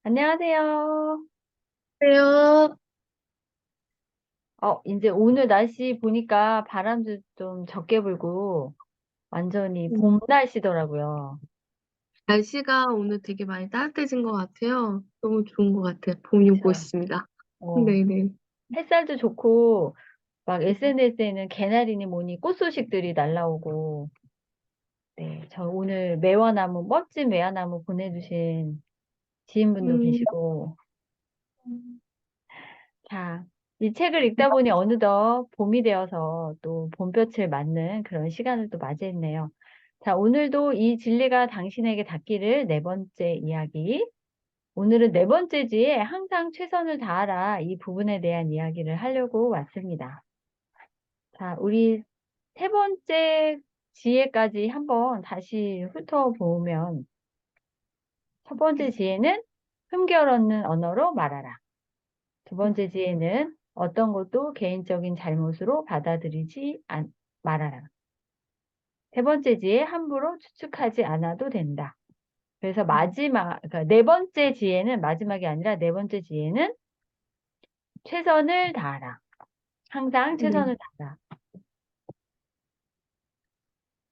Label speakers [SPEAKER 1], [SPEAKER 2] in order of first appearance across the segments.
[SPEAKER 1] 안녕하세요.
[SPEAKER 2] 그래요.
[SPEAKER 1] 이제 오늘 날씨 보니까 바람도 좀 적게 불고 완전히
[SPEAKER 2] 음,
[SPEAKER 1] 봄 날씨더라고요.
[SPEAKER 2] 날씨가 오늘 되게 많이 따뜻해진 것 같아요. 너무 좋은 것 같아요. 봄이 오고
[SPEAKER 1] 그쵸?
[SPEAKER 2] 있습니다.
[SPEAKER 1] 어,
[SPEAKER 2] 네네.
[SPEAKER 1] 햇살도 좋고 막 SNS에는 개나리니 뭐니 꽃 소식들이 날라오고 네, 저 오늘 매화나무 멋진 매화나무 보내주신 지인분도
[SPEAKER 2] 음,
[SPEAKER 1] 계시고 자, 이 책을 읽다 보니 어느덧 봄이 되어서 또 봄볕을 맞는 그런 시간을 또 맞이했네요. 자, 오늘도 이 진리가 당신에게 닿기를 네 번째 이야기. 오늘은 네 번째지에 항상 최선을 다하라 이 부분에 대한 이야기를 하려고 왔습니다. 자, 우리 세 번째 지혜까지 한번 다시 훑어보면 첫 번째 지혜는 흠결 없는 언어로 말하라. 두 번째 지혜는 어떤 것도 개인적인 잘못으로 말아라. 세 번째 지혜 함부로 추측하지 않아도 된다. 그래서 그러니까 네 번째 지혜는 마지막이 아니라 네 번째 지혜는 최선을 다하라. 항상
[SPEAKER 2] 네.
[SPEAKER 1] 최선을 다하라.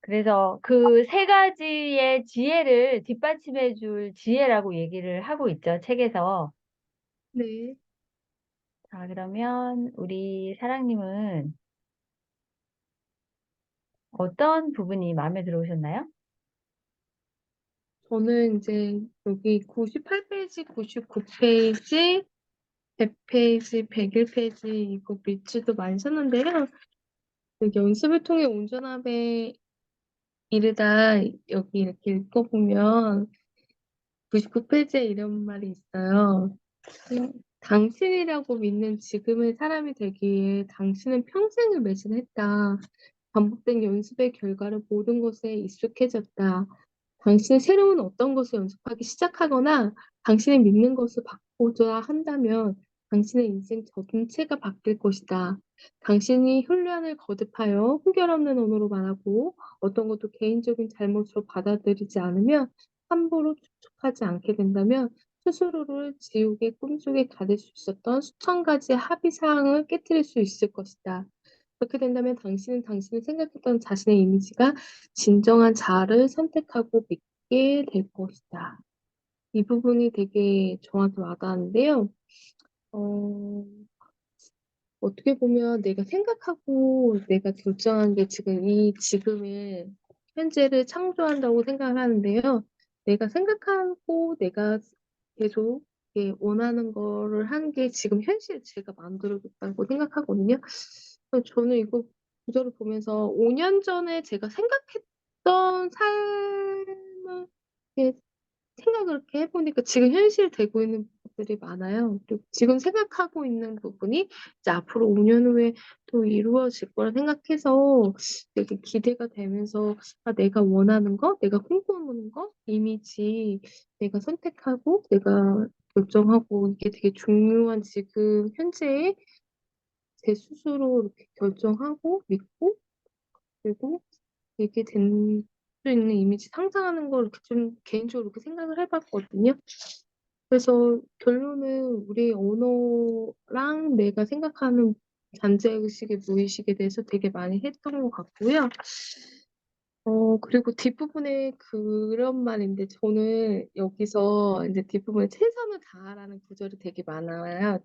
[SPEAKER 1] 그래서 그 세 가지의 지혜를 뒷받침해 줄 지혜라고 얘기를 하고 있죠, 책에서.
[SPEAKER 2] 네.
[SPEAKER 1] 자, 그러면 우리 사랑님은 어떤 부분이 마음에 들어오셨나요?
[SPEAKER 2] 저는 이제 여기 98페이지, 99페이지, 100페이지, 101페이지 이거 밑줄도 많이 썼는데요. 그 연습을 통해 온전함에 이르다 여기 이렇게 읽어보면 99페이지에 이런 말이 있어요. 당신이라고 믿는 지금의 사람이 되기 위해 당신은 평생을 매진했다. 반복된 연습의 결과로 모든 것에 익숙해졌다. 당신은 새로운 어떤 것을 연습하기 시작하거나 당신이 믿는 것을 바꾸자 한다면 당신의 인생 전체가 바뀔 것이다. 당신이 훈련을 거듭하여 흠결 없는 언어로 말하고 어떤 것도 개인적인 잘못으로 받아들이지 않으면 함부로 추측하지 않게 된다면 스스로를 지옥의 꿈속에 가둘 수 있었던 수천 가지의 합의 사항을 깨뜨릴 수 있을 것이다. 그렇게 된다면 당신은 당신이 생각했던 자신의 이미지가 진정한 자아를 선택하고 믿게 될 것이다. 이 부분이 되게 저한테 와닿았는데요. 어, 어떻게 보면 내가 생각하고 내가 결정한 게 지금 이 지금의 현재를 창조한다고 생각을 하는데요. 내가 생각하고 내가 계속 이렇게 원하는 거를 한 게 지금 현실 제가 만들고 있다고 생각하거든요. 그래서 저는 이거 구절을 보면서 5년 전에 제가 생각했던 삶을 이렇게 생각을 이렇게 해보니까 지금 현실되고 있는 부분들이 많아요. 그리고 지금 생각하고 있는 부분이 이제 앞으로 5년 후에 또 이루어질 거라 생각해서 되게 기대가 되면서 아, 내가 원하는 거, 내가 꿈꾸는 거, 이미지, 내가 선택하고, 내가 결정하고 이게 되게 중요한 지금 현재의 제 스스로 이렇게 결정하고 믿고 그리고 이게 된 수 있는 이미지 상상하는 걸 이렇게 좀 개인적으로 이렇게 생각을 해봤거든요. 그래서 결론은 우리 언어랑 내가 생각하는 잠재의식의 무의식에 대해서 되게 많이 했던 것 같고요. 그리고 뒷부분에 그런 말인데 저는 여기서 이제 뒷부분에 최선을 다하라는 구절이 되게 많아요.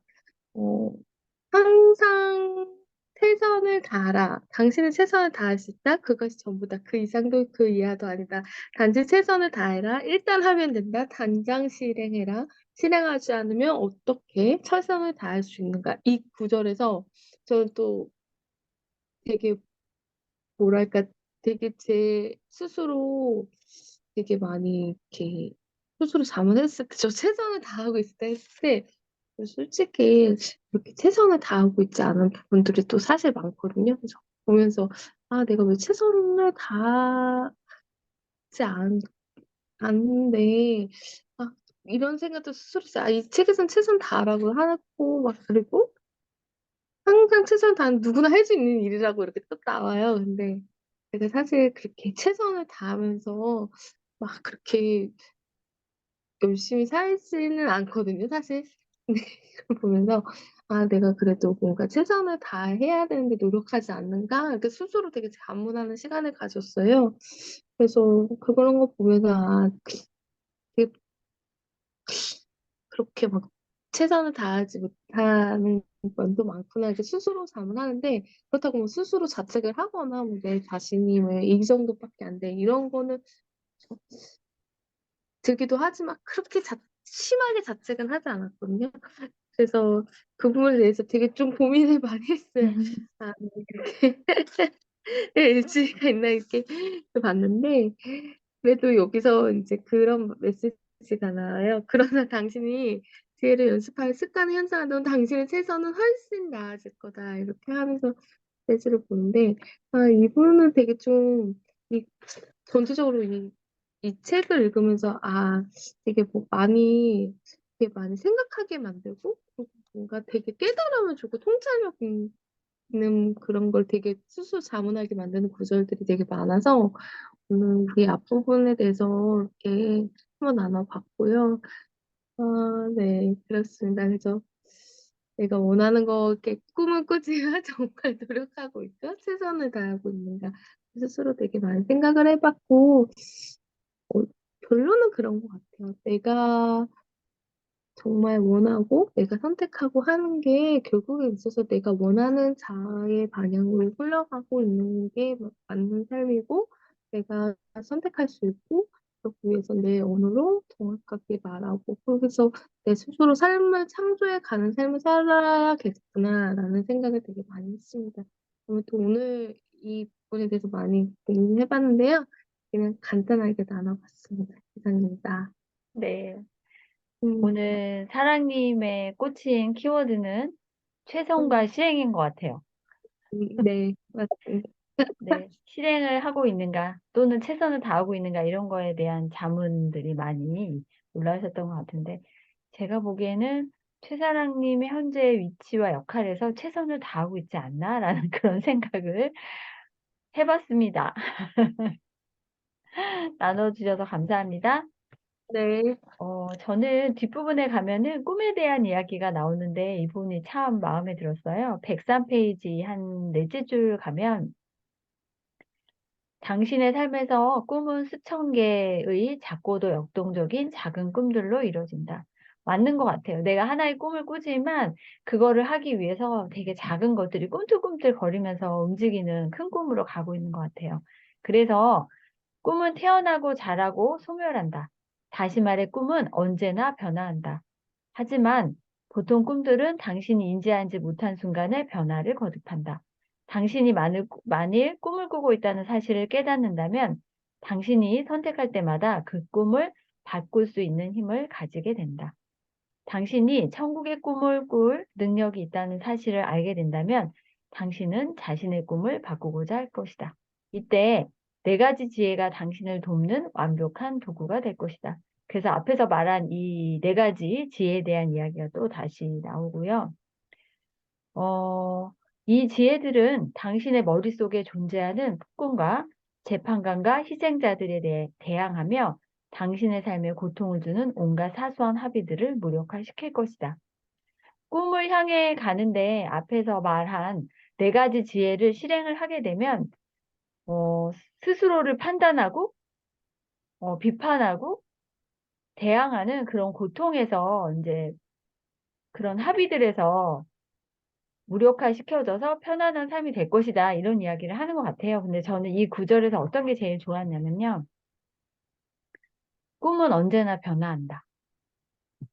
[SPEAKER 2] 어, 항상 최선을 다하라. 당신은 최선을 다할 수 있다. 그것이 전부다. 그 이상도 그 이하도 아니다. 단지 최선을 다해라. 일단 하면 된다. 당장 실행해라. 실행하지 않으면 어떻게 최선을 다할 수 있는가? 이 구절에서 저는 또 되게 뭐랄까 되게 제 스스로 되게 많이 이렇게 스스로 잘못했을 때 저 최선을 다하고 있을 때 했을 때 솔직히 그렇게 최선을 다하고 있지 않은 부분들이 또 사실 많거든요. 그래서 보면서 아 내가 왜 최선을 다하지 않는데 아 이런 생각도 스스로 이 책에선 최선 다하라고 하고 막 그리고 항상 최선을 다하는 누구나 할 수 있는 일이라고 이렇게 또 나와요. 근데 제가 사실 그렇게 최선을 다하면서 막 그렇게 열심히 살지는 않거든요, 사실. 근데 이걸 보면서 아, 내가 그래도 뭔가 최선을 다해야 되는데 노력하지 않는가? 이렇게 스스로 되게 자문하는 시간을 가졌어요. 그래서 그런 거 보면서 아, 되게 그렇게 막 최선을 다하지 못하는 면도 많구나 이렇게 스스로 자문하는데 그렇다고 뭐 스스로 자책을 하거나 뭐 내 자신이 왜 이 정도밖에 안 돼 이런 거는 들기도 하지만 그렇게 심하게 자책은 하지 않았거든요. 그래서 그 부분에 대해서 되게 좀 고민을 많이 했어요. 아, 이렇게 일치가 있나 이렇게 봤는데 그래도 여기서 이제 그런 메시지가 나와요. 그러나 당신이 지혜를 연습할 습관을 형성한다면 당신의 최선은 훨씬 나아질 거다. 이렇게 하면서 메시지를 보는데 아, 이분은 되게 좀 이, 전체적으로 이 책을 읽으면서 아, 되게 뭐 되게 많이 생각하게 만들고 그리고 뭔가 되게 깨달음을 주고 통찰력 있는 그런 걸 되게 스스로 자문하게 만드는 구절들이 되게 많아서 오늘 이 앞부분에 대해서 이렇게 한번 나눠봤고요. 아, 네, 그렇습니다. 그래서 내가 원하는 거 이렇게 꿈을 꾸지만 정말 노력하고 있고 최선을 다하고 있는가 스스로 되게 많이 생각을 해봤고 어, 결론은 그런 것 같아요. 내가 정말 원하고 내가 선택하고 하는 게 결국에 있어서 내가 원하는 자아의 방향으로 흘러가고 있는 게 맞는 삶이고 내가 선택할 수 있고 그러기 위해서 내 언어로 정확하게 말하고 거기서 내 스스로 삶을 창조해 가는 삶을 살아야겠구나라는 생각을 되게 많이 했습니다. 아무튼 오늘 이 부분에 대해서 많이 고민해봤는데요. 그냥 간단하게 나눠봤습니다. 이상입니다.
[SPEAKER 1] 네.
[SPEAKER 2] 음,
[SPEAKER 1] 오늘 사랑님의 꽂힌 키워드는
[SPEAKER 2] 음,
[SPEAKER 1] 최선과 실행인 것 같아요.
[SPEAKER 2] 네, 맞습니다.
[SPEAKER 1] 네. 실행을 하고 있는가, 또는 최선을 다하고 있는가, 이런 거에 대한 자문들이 많이 올라오셨던 것 같은데, 제가 보기에는 최사랑님의 현재 위치와 역할에서 최선을 다하고 있지 않나라는 그런 생각을 해봤습니다. 나눠주셔서 감사합니다.
[SPEAKER 2] 네.
[SPEAKER 1] 저는 뒷부분에 가면은 꿈에 대한 이야기가 나오는데 이 부분이 참 마음에 들었어요. 103페이지 한 넷째 줄 가면 당신의 삶에서 꿈은 수천 개의 작고도 역동적인 작은 꿈들로 이루어진다. 맞는 것 같아요. 내가 하나의 꿈을 꾸지만 그거를 하기 위해서 되게 작은 것들이 꿈틀꿈틀 거리면서 움직이는 큰 꿈으로 가고 있는 것 같아요. 그래서 꿈은 태어나고 자라고 소멸한다. 다시 말해 꿈은 언제나 변화한다. 하지만 보통 꿈들은 당신이 인지하지 못한 순간에 변화를 거듭한다. 당신이 만일 꿈을 꾸고 있다는 사실을 깨닫는다면 당신이 선택할 때마다 그 꿈을 바꿀 수 있는 힘을 가지게 된다. 당신이 천국의 꿈을 꿀 능력이 있다는 사실을 알게 된다면 당신은 자신의 꿈을 바꾸고자 할 것이다. 이때 네 가지 지혜가 당신을 돕는 완벽한 도구가 될 것이다. 그래서 앞에서 말한 이 네 가지 지혜에 대한 이야기가 또 다시 나오고요. 어, 이 지혜들은 당신의 머릿속에 존재하는 폭군과 재판관과 희생자들에 대해 대항하며 당신의 삶에 고통을 주는 온갖 사소한 합의들을 무력화시킬 것이다. 꿈을 향해 가는데 앞에서 말한 네 가지 지혜를 실행을 하게 되면 어, 스스로를 판단하고 비판하고 대항하는 그런 고통에서 이제 그런 합의들에서 무력화시켜져서 편안한 삶이 될 것이다. 이런 이야기를 하는 것 같아요. 근데 저는 이 구절에서 어떤 게 제일 좋았냐면요. 꿈은 언제나 변화한다.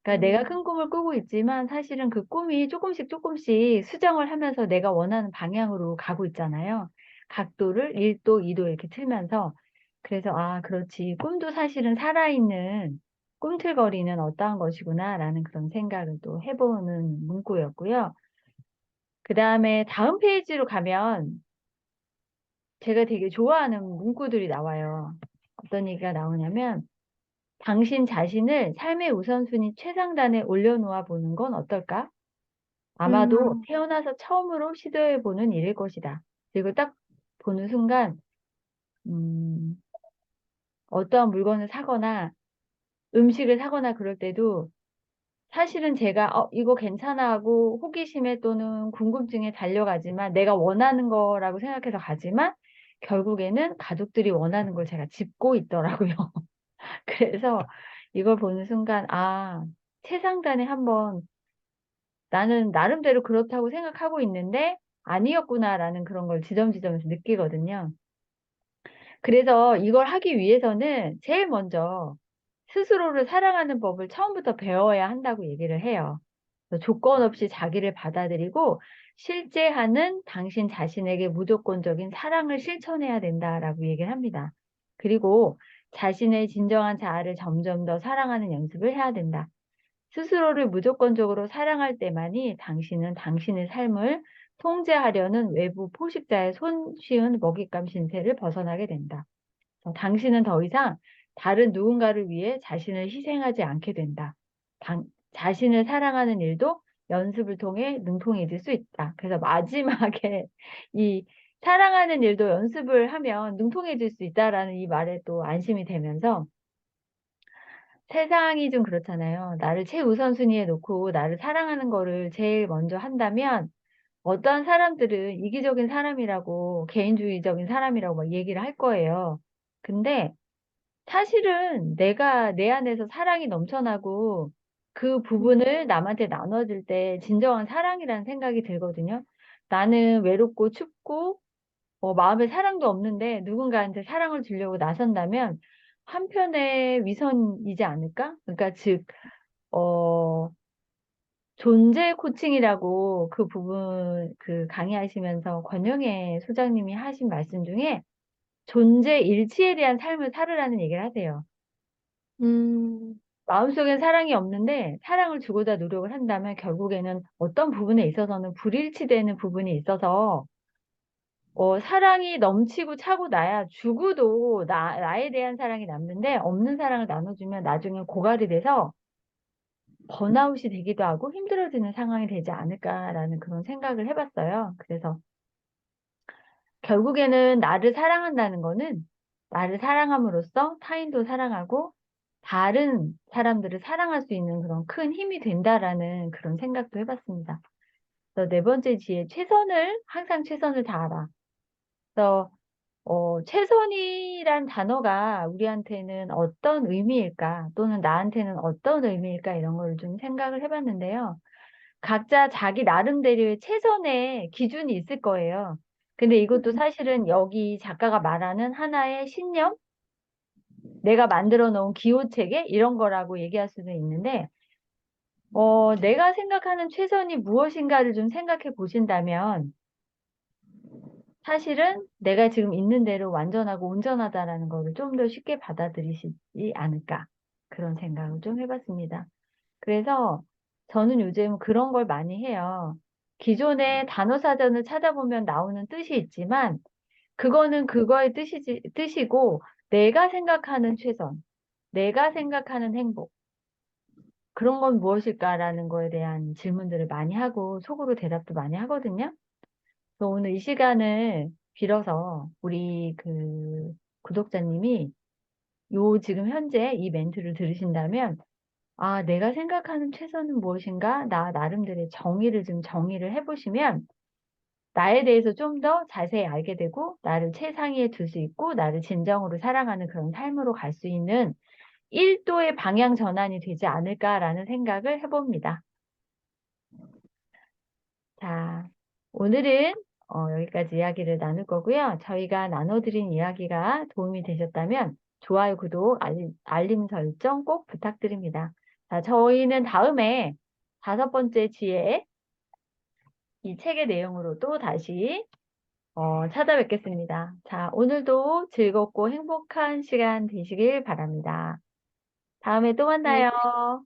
[SPEAKER 1] 그러니까 내가
[SPEAKER 2] 음,
[SPEAKER 1] 큰 꿈을 꾸고 있지만 사실은 그 꿈이 조금씩 조금씩 수정을 하면서 내가 원하는 방향으로 가고 있잖아요. 각도를 1도, 2도 이렇게 틀면서. 그래서 아, 그렇지. 꿈도 사실은 살아있는 꿈틀거리는 어떠한 것이구나라는 그런 생각을 또 해보는 문구였고요. 그 다음에 다음 페이지로 가면 제가 되게 좋아하는 문구들이 나와요. 어떤 얘기가 나오냐면 당신 자신을 삶의 우선순위 최상단에 올려놓아 보는 건 어떨까? 아마도
[SPEAKER 2] 음,
[SPEAKER 1] 태어나서 처음으로 시도해 보는 일일 것이다. 그리고 딱 보는 순간 어떠한 물건을 사거나 음식을 사거나 그럴 때도 사실은 제가 이거 괜찮아 하고 호기심에 또는 궁금증에 달려가지만 내가 원하는 거라고 생각해서 가지만 결국에는 가족들이 원하는 걸 제가 짚고 있더라고요. 그래서 이걸 보는 순간, 아, 최상단에 한번 나는 나름대로 그렇다고 생각하고 있는데 아니었구나라는 그런 걸 지점지점에서 느끼거든요. 그래서 이걸 하기 위해서는 제일 먼저 스스로를 사랑하는 법을 처음부터 배워야 한다고 얘기를 해요. 조건 없이 자기를 받아들이고 실제 하는 당신 자신에게 무조건적인 사랑을 실천해야 된다라고 얘기를 합니다. 그리고 자신의 진정한 자아를 점점 더 사랑하는 연습을 해야 된다. 스스로를 무조건적으로 사랑할 때만이 당신은 당신의 삶을 통제하려는 외부 포식자의 손쉬운 먹잇감 신세를 벗어나게 된다. 당신은 더 이상 다른 누군가를 위해 자신을 희생하지 않게 된다. 자신을 사랑하는 일도 연습을 통해 능통해질 수 있다. 그래서 마지막에 이 사랑하는 일도 연습을 하면 능통해질 수 있다라는 이 말에 또 안심이 되면서 세상이 좀 그렇잖아요. 나를 최우선순위에 놓고 나를 사랑하는 거를 제일 먼저 한다면 어떠한 사람들은 이기적인 사람이라고 개인주의적인 사람이라고 막 얘기를 할 거예요. 근데 사실은 내가 내 안에서 사랑이 넘쳐나고 그 부분을 남한테 나눠줄 때 진정한 사랑이라는 생각이 들거든요. 나는 외롭고 춥고 마음에 사랑도 없는데 누군가한테 사랑을 주려고 나선다면 한편의 위선이지 않을까? 그러니까 즉, 어, 존재 코칭이라고 그 부분 그 강의하시면서 권영애 소장님이 하신 말씀 중에 존재 일치에 대한 삶을 살으라는 얘기를 하세요.
[SPEAKER 2] 음,
[SPEAKER 1] 마음속엔 사랑이 없는데 사랑을 주고자 노력을 한다면 결국에는 어떤 부분에 있어서는 불일치되는 부분이 있어서 사랑이 넘치고 차고 나야 죽어도 나에 대한 사랑이 남는데 없는 사랑을 나눠주면 나중에 고갈이 돼서 번아웃이 되기도 하고 힘들어지는 상황이 되지 않을까라는 그런 생각을 해봤어요. 그래서 결국에는 나를 사랑한다는 거는 나를 사랑함으로써 타인도 사랑하고 다른 사람들을 사랑할 수 있는 그런 큰 힘이 된다라는 그런 생각도 해봤습니다. 그래서 네 번째 지혜, 항상 최선을 다하라. 그래서 최선이란 단어가 우리한테는 어떤 의미일까, 또는 나한테는 어떤 의미일까, 이런 걸 좀 생각을 해봤는데요. 각자 자기 나름대로의 최선의 기준이 있을 거예요. 근데 이것도 사실은 여기 작가가 말하는 하나의 신념, 내가 만들어 놓은 기호체계, 이런 거라고 얘기할 수도 있는데, 내가 생각하는 최선이 무엇인가를 좀 생각해 보신다면, 사실은 내가 지금 있는 대로 완전하고 온전하다라는 거를 좀 더 쉽게 받아들이시지 않을까. 그런 생각을 좀 해봤습니다. 그래서 저는 요즘 그런 걸 많이 해요. 기존의 단어 사전을 찾아보면 나오는 뜻이 있지만, 그거는 그거의 뜻이고, 내가 생각하는 최선, 내가 생각하는 행복, 그런 건 무엇일까라는 거에 대한 질문들을 많이 하고, 속으로 대답도 많이 하거든요. 그래서 오늘 이 시간을 빌어서 우리 그 구독자님이 지금 현재 이 멘트를 들으신다면, 아, 내가 생각하는 최선은 무엇인가? 나 나름대로의 정의를 해보시면 나에 대해서 좀 더 자세히 알게 되고 나를 최상위에 둘 수 있고 나를 진정으로 사랑하는 그런 삶으로 갈 수 있는 1도의 방향 전환이 되지 않을까라는 생각을 해봅니다. 자, 오늘은 여기까지 이야기를 나눌 거고요. 저희가 나눠드린 이야기가 도움이 되셨다면 좋아요, 구독, 알림 설정 꼭 부탁드립니다. 자, 저희는 다음에 5번째 지혜 이 책의 내용으로 또 다시 찾아뵙겠습니다. 자, 오늘도 즐겁고 행복한 시간 되시길 바랍니다. 다음에 또
[SPEAKER 2] 네.
[SPEAKER 1] 만나요.